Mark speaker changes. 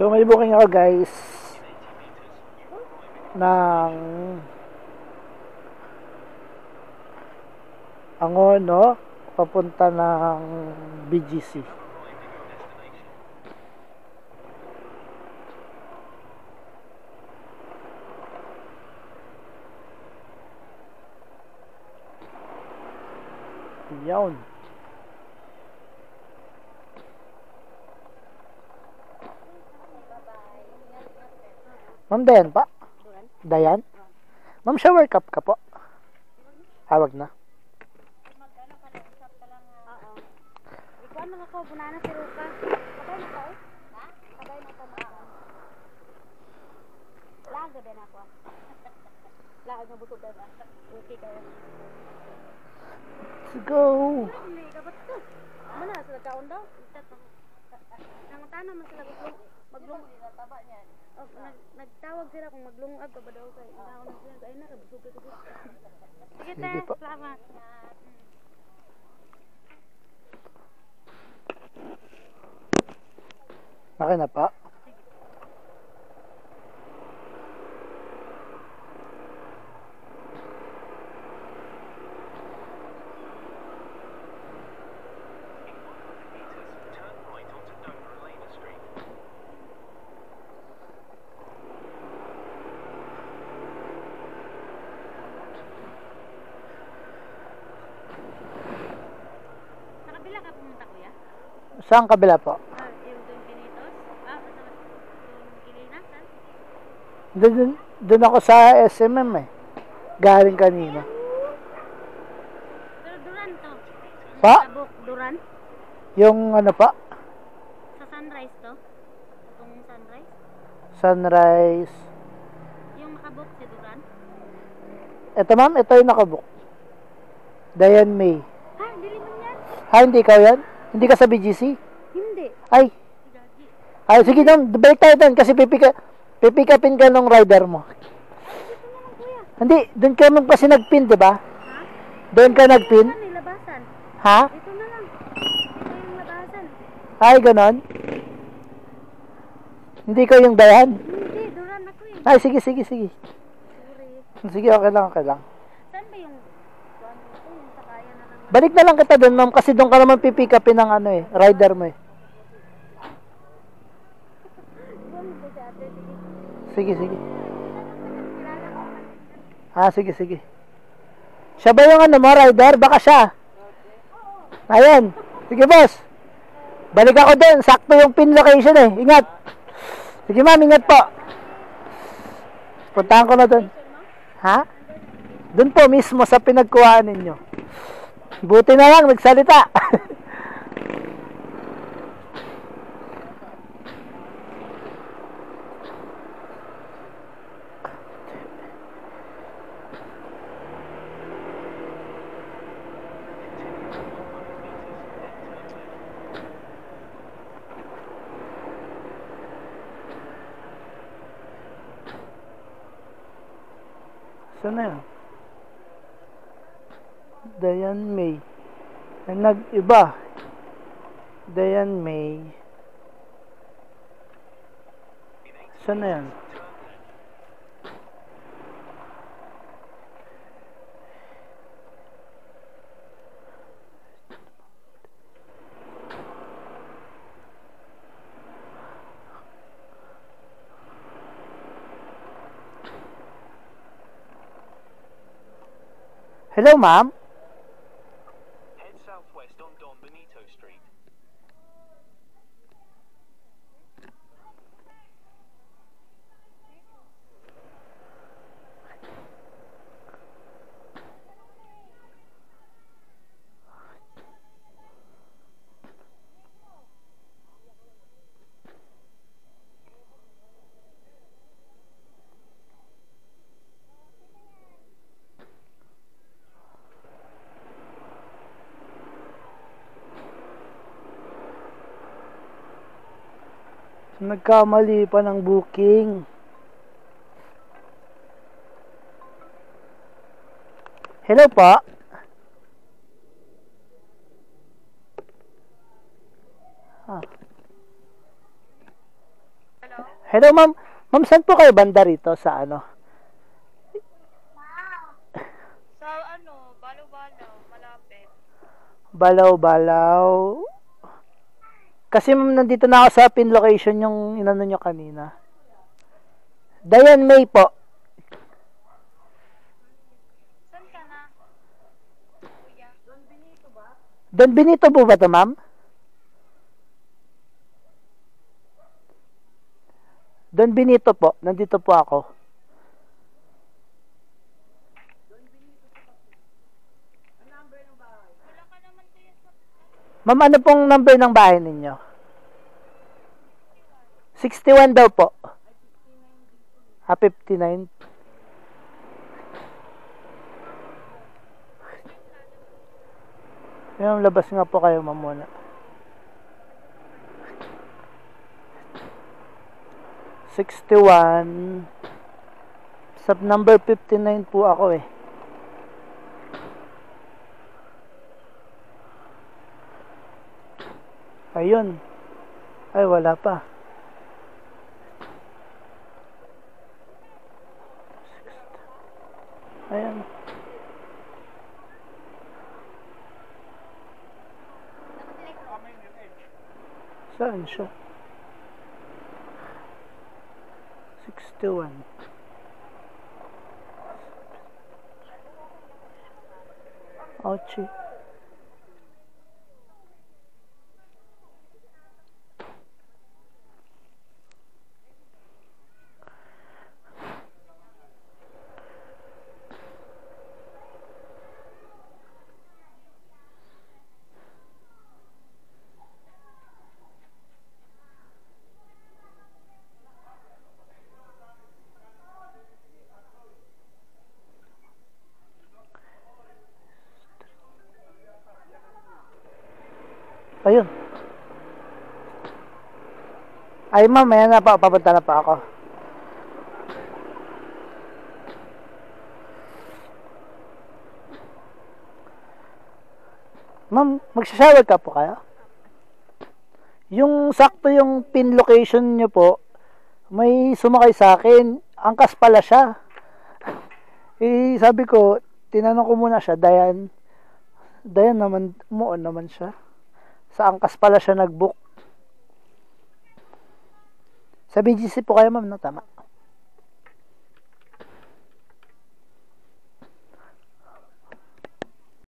Speaker 1: So may booking ako guys ng Angono papunta ng BGC. Yawn. Ma'am Dayan pa? Dayan? Ma'am, shower cup ka po? Hawag na.
Speaker 2: Mag-ano ka lang, usap ka lang. Oo. Ikaw lang ako, bunana si Ruka. Sabay na ka, ha? Sabay na ka na. Laga din ako. Laga na busog din. Okay kayo.
Speaker 1: Let's go!
Speaker 2: Hindi ka ba't ito? Mana, sa nagkaon daw? Nangutanong man sila maglung. Oh, nagtawag sila kung maglungag ka ba daw kayo. Naon na sila, ay na, busog ka. Sige te, salamat.
Speaker 1: Okay na pa? Saan kabila po?
Speaker 2: Yung Pinitos? Kilinasan?
Speaker 1: Doon ako sa SMM eh. Galing kanina.
Speaker 2: Pero Duran to.
Speaker 1: Pa?
Speaker 2: Tabuk, Duran?
Speaker 1: Yung ano pa?
Speaker 2: Sa Sunrise to? Itong Sunrise?
Speaker 1: Sunrise.
Speaker 2: Yung nakabuk si Duran?
Speaker 1: Ito ma'am, ito yung nakabook. Dayan May.
Speaker 2: Ha? Dili mo yan?
Speaker 1: Ha, hindi ikaw yan? Hindi ka sa BGC?
Speaker 2: Hindi.
Speaker 1: Ay. Ay, sige doon, balik tayo doon kasi pipikapin ka ng rider mo. Hindi, doon ka naman kasi nagpin, di ba?
Speaker 2: Ha?
Speaker 1: Doon ka nagpin?
Speaker 2: Ito na labasan.
Speaker 1: Ha?
Speaker 2: Ito na lang. Ito yung labasan.
Speaker 1: Ay, ganon? Hindi ko yung Dayan?
Speaker 2: Hindi, Duran ako eh.
Speaker 1: Ay, sige.
Speaker 2: Sorry.
Speaker 1: Sige, okay lang.
Speaker 2: Saan ba yung yung sakaya na lang?
Speaker 1: Balik na lang kita doon, ma'am, kasi doon ka naman pipikapin ng ano eh, rider mo eh. Sige. Ah, sige. Siya ba yung ano mo, rider? Baka siya. Ayan. Sige, boss. Balik ako doon. Sakto yung pin location eh. Ingat. Sige, ma'am. Ingat po. Puntahan ko na doon. Ha? Doon po mismo sa pinagkuhaan ninyo. Buti na lang, nagsalita. Saan na yan? Dayan May. Nag-iba. Dayan May. Saan na yan? Hello, ma'am?
Speaker 3: Head southwest on Don Benito Street.
Speaker 1: Nagkamali pa ng booking. Hello po. Hello, ma'am. Ma'am, saan po kayo banda rito? Sa ano?
Speaker 2: Sa ano, balaw-balaw, malapit.
Speaker 1: Balaw-balaw. Kasi ma'am, nandito na ako sa pin location yung inano nyo kanina. Dayan May po.
Speaker 2: Saan ka na? Kuya. Don Benito ba?
Speaker 1: Don Benito po ba ito, ma'am? Don Benito po. Nandito po ako.
Speaker 2: Wala ka naman kuya sa...
Speaker 1: Ma'am, ano pong number ng bahay ninyo? 61 daw po. 59. Yung labas nga po kayo, ma'am, muna. #61 sa number 59 po ako eh. Ayun. Ay, wala pa. Ayan. Saan siya? 61. Ouchie. Ayun. Ay, ma'am, ayan na pa. Papunta na pa ako. Ma'am, magsashower ka po kayo? Yung sakto yung pin location nyo po, may sumakay sa akin. Angkas pala siya. Eh, sabi ko, tinanong ko muna siya, Dayan naman, umuon naman siya. Sa angkas pala siya nag-book. Sa BGC po kayo, ma'am, no? Tama.